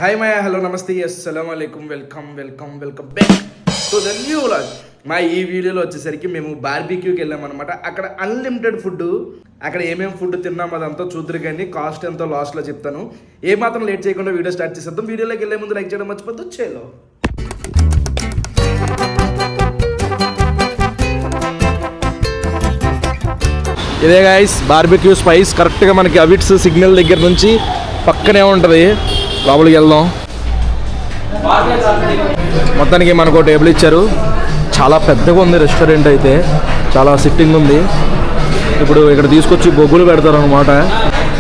Hi my hello నమస్తే అస్సలం అయికం welcome back to the new vlog. మా ఈ వీడియోలో వచ్చేసరికి మేము బార్బిక్యూకి వెళ్ళామన్నమాట. అక్కడ అన్లిమిటెడ్ ఫుడ్, అక్కడ ఏమేమి ఫుడ్ తిన్నాం అదంతా చూద్దరు, కానీ కాస్ట్ ఎంతో లాస్ట్లో చెప్తాను. ఏ మాత్రం లేట్ చేయకుండా వీడియో స్టార్ట్ చేసేద్దాం. వీడియోలోకి వెళ్ళే ముందు లైక్ చేయడం మర్చిపోద్దు. చేలో ఇదే గైస్ బార్బిక్యూ స్పైస్. కరెక్ట్గా మనకి అవిట్స్ సిగ్నల్ దగ్గర నుంచి పక్కనే ఉంటుంది. లోపలికి వెళ్దాం. మొత్తానికి మనకు టేబుల్ ఇచ్చారు. చాలా పెద్దగా ఉంది రెస్టారెంట్ అయితే, చాలా సిట్టింగ్ ఉంది. ఇప్పుడు ఇక్కడ తీసుకొచ్చి బొగ్గులు పెడతారు అనమాట.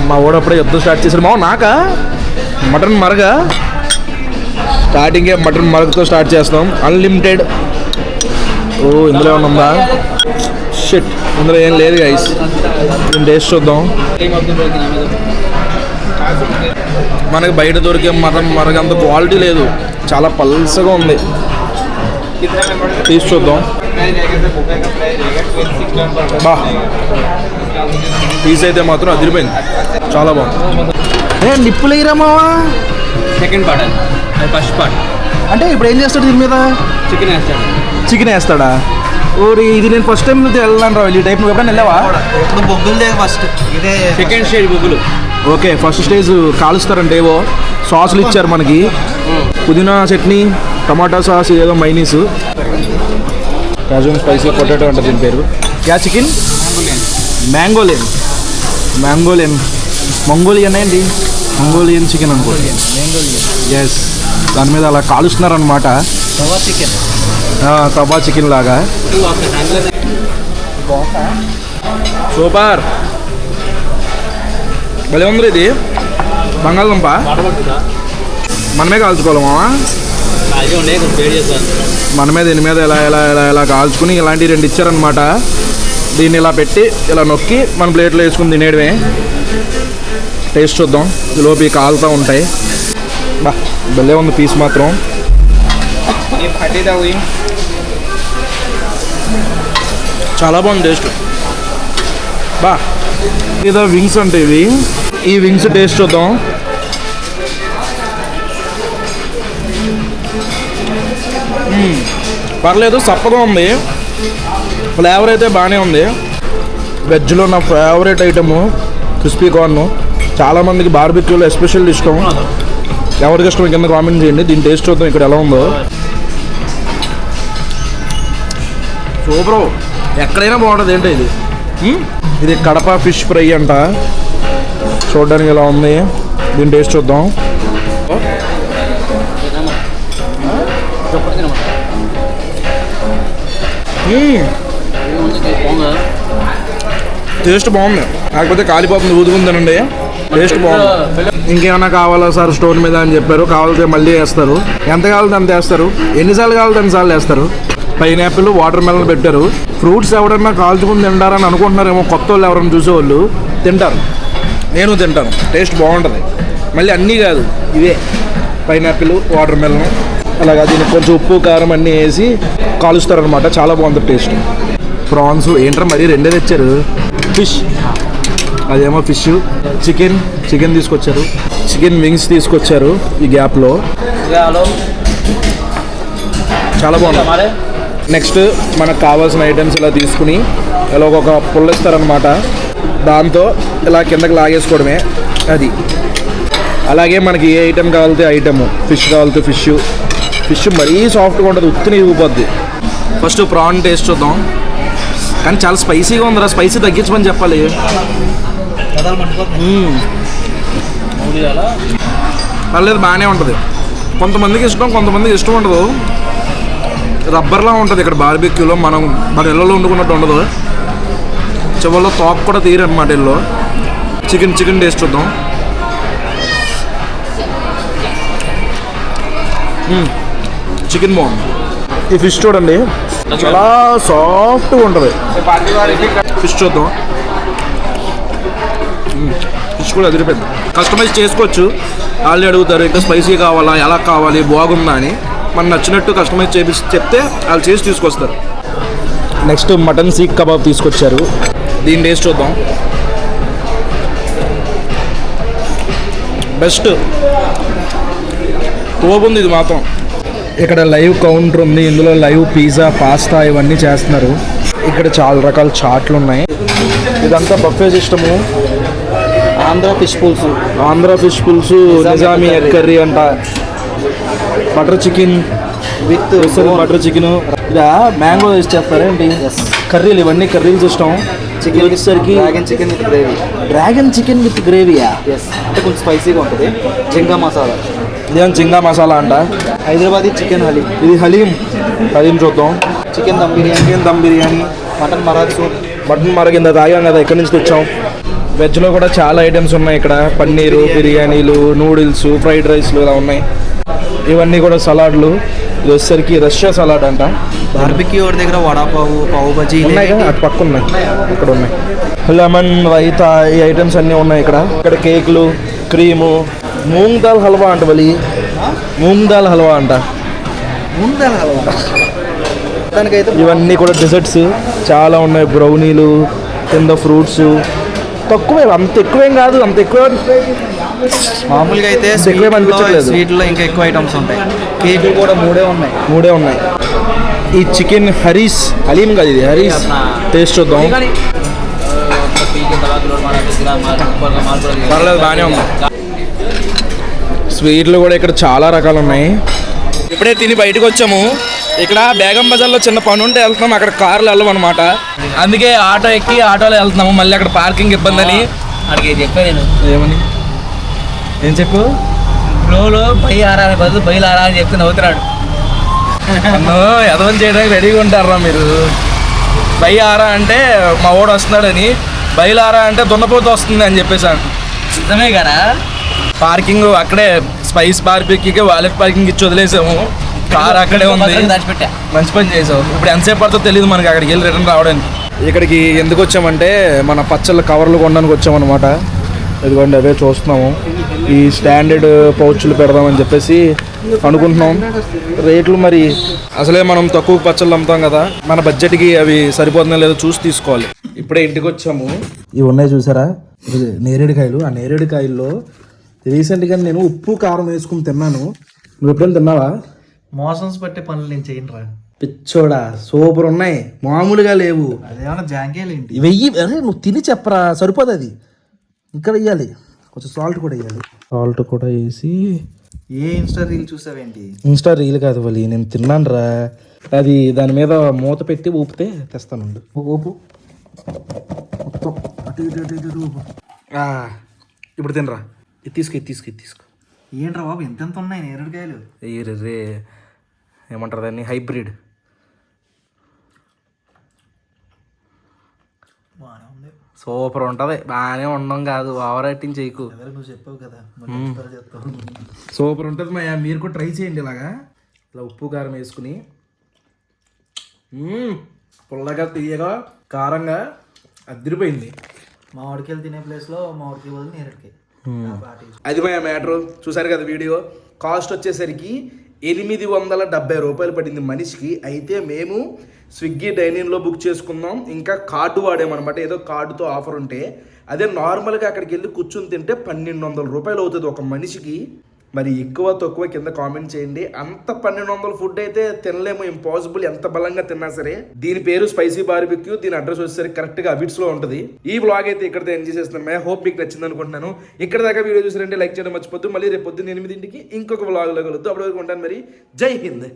మా ఓడప్పుడే యుద్ధం స్టార్ట్ చేశారు. నాకా మటన్ మరగా స్టార్టింగే మటన్ మరగతో స్టార్ట్ చేస్తాం. అన్లిమిటెడ్. ఓ ఇందులో ఏమన్నా ఉందా? షిట్, ఇందులో ఏం లేదు గైస్. నేను టేస్ట్ చూద్దాం. మనకి బయట దొరికే మటన్ మరగంత క్వాలిటీ లేదు, చాలా పల్సగా ఉంది. తీసి చూద్దాం. బా పీస్ అయితే మాత్రం అదిరిపోయింది, చాలా బాగుంది. నిప్పులు వేయరామావా? సెకండ్ పార్ట్ అది ఫస్ట్ పార్ట్. అంటే ఇప్పుడు ఏం చేస్తాడు దీని మీద? చికెన్ వేస్తాడా? ఓరి, ఇది నేను ఫస్ట్ టైం వెళ్ళాను రా. ఈ టైప్ నువ్వు ఎప్పుడైనా వెళ్ళావా? ఇప్పుడు బొగ్గులు ఫస్ట్, ఇదే సెకండ్ స్టేజ్ బొగ్గులు. ఓకే, ఫస్ట్ స్టేజ్ కాలుస్తారంటే ఏవో సాసులు ఇచ్చారు మనకి. పుదీనా చట్నీ, టమాటా సాస్, ఏదో మైనీస్, కాజూన్ స్పైసీ పొటాటో అంటే దీని పేరు. క్యా చికెన్? మ్యాంగోలియన్ ఏంటి? మంగోలియన్ చికెన్ అనుకోండి. ఎస్, దాని మీద అలా కాలుస్తున్నారు అనమాట. తవా చికెన్ లాగా. సూపర్, భలే ఉంది. ఇది బంగాళదుంప మనమే కాల్చుకోవాలి మావా. మనమే దీని మీద ఇలా ఇలా ఇలా ఇలా కాల్చుకుని ఇలాంటివి 2 ఇచ్చారనమాట. దీన్ని ఇలా పెట్టి ఇలా నొక్కి మన ప్లేట్లో వేసుకుని తినేయడమే. టేస్ట్ చూద్దాం. లోపి కాలుతూ ఉంటాయి. బా భలే ఉంది పీస్ మాత్రం. చాలా బాగుంది టేస్ట్. బా ఇదో వింగ్స్ అంటే ఇవి. ఈ వింగ్స్ టేస్ట్ చూద్దాం. పర్లేదు, సప్పగా ఉంది. ఫ్లేవర్ అయితే బాగానే ఉంది. వెజ్లో నా ఫేవరెట్ ఐటము క్రిస్పీ కార్న్. చాలామందికి బార్బిక్యూలో ఎస్పెషల్ ఇష్టం. ఎవరికి ఇష్టం కింద కామెంట్ చేయండి. దీని టేస్ట్ చూద్దాం ఇక్కడ ఎలా ఉందో. సూపర్, ఎక్కడైనా బాగుంటుంది. ఏంటో ఇది, ఇది కడప ఫిష్ ఫ్రై అంట. చూడడానికి ఎలా ఉంది. దీని టేస్ట్ చూద్దాం. టేస్ట్ బాగుంది, కాకపోతే కాలిపోతుంది, ఊదుకుందానండి. టేస్ట్ బాగుంది. ఇంకేమైనా కావాలా సార్ స్టోర్ మీద అని చెప్పారు. కావాలితే మళ్ళీ వేస్తారు. ఎంత కావాలంటే అంత వేస్తారు. ఎన్నిసార్లు కావాలంటే అన్నిసార్లు వేస్తారు. పైనాపిల్, వాటర్ మెలన్ పెట్టారు. ఫ్రూట్స్ ఎవరన్నా కాల్చుకుని తింటారని అనుకుంటున్నారేమో కొత్త వాళ్ళు ఎవరైనా చూసేవాళ్ళు. తింటారు, నేను తింటాను. టేస్ట్ బాగుంటుంది. మళ్ళీ అన్నీ కాదు, ఇవే పైనాపిల్, వాటర్ మెలన్ అలాగా దీనికి కొంచెం ఉప్పు కారం అన్నీ వేసి కాలుస్తారనమాట. చాలా బాగుంటుంది టేస్ట్. ప్రాన్స్ ఏంట్రా మరి 2 తెచ్చారు. ఫిష్, అదేమో ఫిష్. చికెన్ తీసుకొచ్చారు. చికెన్ వింగ్స్ తీసుకొచ్చారు ఈ గ్యాప్లో. చాలా బాగుంది. నెక్స్ట్ మనకు కావాల్సిన ఐటమ్స్ ఇలా తీసుకుని ఇలా ఒక పుల్ల ఇస్తారనమాట. దాంతో ఇలా కిందకి లాగేసుకోవడమే అది. అలాగే మనకి ఏ ఐటెం కావాలితే ఐటమ్. ఫిష్ కావాలితే ఫిష్ మరీ సాఫ్ట్గా ఉంటుంది, ఉత్తిని ఇరిగిపోద్ది. ఫస్ట్ ప్రాన్ టేస్ట్ చూద్దాం. కానీ చాలా స్పైసీగా ఉందిరా. స్పైసీ తగ్గించమని చెప్పాలి. పర్లేదు, బాగానే ఉంటుంది. కొంతమందికి ఇష్టం, కొంతమందికి ఇష్టం ఉండదు. రబ్బర్లా ఉంటుంది ఇక్కడ బార్బిక్యూలో. మన ఇళ్ళలో వండుకున్నట్టు ఉండదు. చివరిలో తోక కూడా తీరనమాట ఇల్లు. చికెన్ టేస్ట్ చూద్దాం. చికెన్ బాగుంది. ఈ ఫిష్ చూడండి, చాలా సాఫ్ట్గా ఉంటుంది. ఫిష్ చూద్దాం. ఫిష్ కూడా అదిరిపోయింది. కస్టమైజ్ చేసుకోవచ్చు. వాళ్ళు అడుగుతారు ఇంకా స్పైసీ కావాలా, ఎలా కావాలి, బాగుందా అని. మనకు నచ్చినట్టు కస్టమైజ్ చెప్తే వాళ్ళు చేసి తీసుకొస్తారు. నెక్స్ట్ మటన్ సీక్ కబాబ్ తీసుకొచ్చారు. దీని టేస్ట్ చూద్దాం. బెస్ట్ తోపుంది ఇది మాత్రం. ఇక్కడ లైవ్ కౌంటర్ ఉంది, ఇందులో లైవ్ పిజ్జా, పాస్తా ఇవన్నీ చేస్తున్నారు. ఇక్కడ చాలా రకాల చాట్లు ఉన్నాయి. ఇదంతా బఫే సిస్టము. ఆంధ్ర ఫిష్ పులుసు, నిజామీ ఎగ్ కర్రీ అంట, butter chicken with butter chicken. ఇలా మ్యాంగో వేసి చేస్తారేంటి? కర్రీలు, ఇవన్నీ కర్రీలు సిస్టమ్. చికెన్ వచ్చేసరికి డ్రాగన్ చికెన్ విత్ గ్రేవీయా. ఎస్, అంటే కొంచెం స్పైసీగా ఉంటుంది. జింగా మసాలా, ఇదేం జింగా మసాలా అంట. హైదరాబాదీ చికెన్ హలీం. ఇది హలీం చూద్దాం. Chicken dum biryani, mutton marag soup. Mutton మరగింద తాగాం కదా, ఇక్కడి నుంచి తెచ్చాం. వెజ్లో కూడా చాలా ఐటమ్స్ ఉన్నాయి ఇక్కడ. పన్నీరు, బిర్యానీలు, నూడిల్స్, ఫ్రైడ్ రైస్లు ఇలా ఉన్నాయి. ఇవన్నీ కూడా సలాడ్లు. ఇది వచ్చేసరికి రష్యా సలాడ్ అంట. బార్బిక్యూ వాడి దగ్గర వడాపావు, పావు బజీ ఉన్నాయి కదా, అటు పక్క ఉన్నాయి, ఇక్కడ ఉన్నాయి. లెమన్, రైతా, ఈ ఐటమ్స్ అన్నీ ఉన్నాయి ఇక్కడ. ఇక్కడ కేకులు, క్రీము, మూంగ్ దాల్ హల్వా అంట. మూంగ్ దాల్ హల్వా అంట. దానికైతే ఇవన్నీ కూడా డెజర్ట్స్ చాలా ఉన్నాయి. బ్రౌనీలు, కింద ఫ్రూట్స్. తక్కువే, అంత ఎక్కువేం కాదు, అంత ఎక్కువ మామూలుగా అయితే స్వీట్లో ఇంకా ఎక్కువ ఐటమ్స్ ఉంటాయి. కేకులు కూడా మూడే ఉన్నాయి. ఈ చికెన్ హలీం కాదు, ఇది హరీస్. టేస్ట్ చూద్దాం. పర్లేదు, బాగానే ఉంది. స్వీట్లు కూడా ఇక్కడ చాలా రకాలు ఉన్నాయి. ఇప్పుడే తిని బయటకు వచ్చాము. ఇక్కడ బేగం బజార్లో చిన్న పని ఉంటే వెళ్తున్నాం, అక్కడ కార్లు వెళ్ళం అనమాట. అందుకే ఆటో ఎక్కి ఆటోలో వెళ్తున్నాము. మళ్ళీ అక్కడ పార్కింగ్ ఇబ్బంది అని అడిగి చెప్పా నేను. ఏమని? ఏం చెప్పు? ఫ్లోలో బదులు బయలారా అని చెప్తే నవ్వుతున్నాడు. ఎదవం చేయడానికి రెడీగా ఉంటారా మీరు? ఆరా అంటే మా ఓడు వస్తున్నాడని, బయలారా అంటే దున్నపోతు వస్తుంది అని చెప్పేసాను. నిజమే కదా. పార్కింగ్ అక్కడే స్పైస్ బార్బిక్యూకి వాలెట్ పార్కింగ్ ఇచ్చి వదిలేసాము. కార్ అక్కడే ఉంది. మంచి పని చేసావు. ఇప్పుడు ఎంతసేపు పడుతుందో తెలియదు మనకి అక్కడికి వెళ్ళి రిటర్న్ రావడానికి. ఇక్కడికి ఎందుకు వచ్చామంటే మన పచ్చళ్ళ కవర్లు కొనడానికి వచ్చామన్నమాట. ఇదిగోండి, అవే చూస్తున్నాము. ఈ స్టాండర్డ్ పౌచ్లు పెడదామని చెప్పేసి అనుకుంటున్నాం. రేట్లు మరి అసలే మనం తక్కువ పచ్చళ్ళు అమ్ముతాం కదా, మన బడ్జెట్కి అవి సరిపోతుందో లేదో చూసి తీసుకోవాలి. ఇప్పుడే ఇంటికి వచ్చాము. ఇవి ఉన్నాయి చూసారా, నేరేడుకాయలు. ఆ నేరేడుకాయల్లో రీసెంట్గా నేను ఉప్పు కారం వేసుకుని తిన్నాను. నువ్వు ఎప్పుడైనా తిన్నావా? మోషన్స్ పట్టే పనులు నేను చేయనురా. పిచ్చోడా, సూపర్ ఉన్నాయి, మామూలుగా లేవు. అదేమన్నా జాంకేలు ఏంటి? వెయ్యి. అరే నువ్వు తిని చెప్పరా, సరిపోదు. అది ఇంకా వెయ్యాలి, కొంచెం సాల్ట్ కూడా వేయాలి. సాల్ట్ కూడా వేసి. ఏ ఇన్స్టా రీల్ చూసావేంటి? ఇన్స్టా రీల్ కాదు వలి, నేను తిన్నాను రా. అది దాని మీద మూత పెట్టి ఊపితే తెస్తాను. ఊపు మొత్తం అటు ఇటు ఊపు. ఇప్పుడు తినరా. ఇది తీసుకో. ఏంట్రా బాబు, ఎంత ఉన్నాయి నేరేడుకాయలు? రే ఏమంటారు దాన్ని, హైబ్రిడ్. సూపర్ ఉంటుంది, బాగానే ఉండడం కాదు, ఓవర్ యాక్టింగ్ చేయకు. నువ్వు చెప్పావు కదా, సూపర్ ఉంటుంది. మీరు కూడా ట్రై చేయండి. ఇలా ఉప్పు కారం వేసుకుని, పుల్లగా, తీయగా, కారంగా అదిరిపోయింది. మామిడికాయలు తినే ప్లేస్లో మామిడికాయ బదులు నేరేడుకాయ. అది మా మ్యాటర్. చూసారు కదా వీడియో. కాస్ట్ వచ్చేసరికి 870 రూపాయలు పడింది మనిషికి. అయితే మేము స్విగ్గీ డైనింగ్లో బుక్ చేసుకుందాం, ఇంకా కార్డు వాడామన్నమాట. ఏదో కార్డుతో ఆఫర్ ఉంటే, అదే నార్మల్గా అక్కడికి వెళ్ళి కూర్చుని తింటే 1200 రూపాయలు అవుతుంది ఒక మనిషికి. మరి ఎక్కువ తక్కువ కింద కామెంట్ చేయండి. అంత 1200 ఫుడ్ అయితే తినలేము, ఇంపాసిబుల్, ఎంత బలంగా తిన్నా సరే. దీని పేరు స్పైసీ బార్బిక్యూ. దీని అడ్రస్ వచ్చేసరికి కరెక్ట్గా అబిట్స్ లో ఉంటుంది. ఈ బ్లాగ్ అయితే ఇక్కడతో ఎంజాయ్ చేస్తున్నాను. ఐ హోప్ మీకు నచ్చింది అనుకుంటున్నాను. ఇక్కడ దాకా వీడియో చూసారంటే లైక్ చేయడం మర్చిపోద్దు. మళ్ళీ రేపు పొద్దున్న 8ంటికి ఇంకొక బ్లాగ్లో కలుద్దాం. అప్పటి వరకు ఉంటాను. మరి జై హింద్.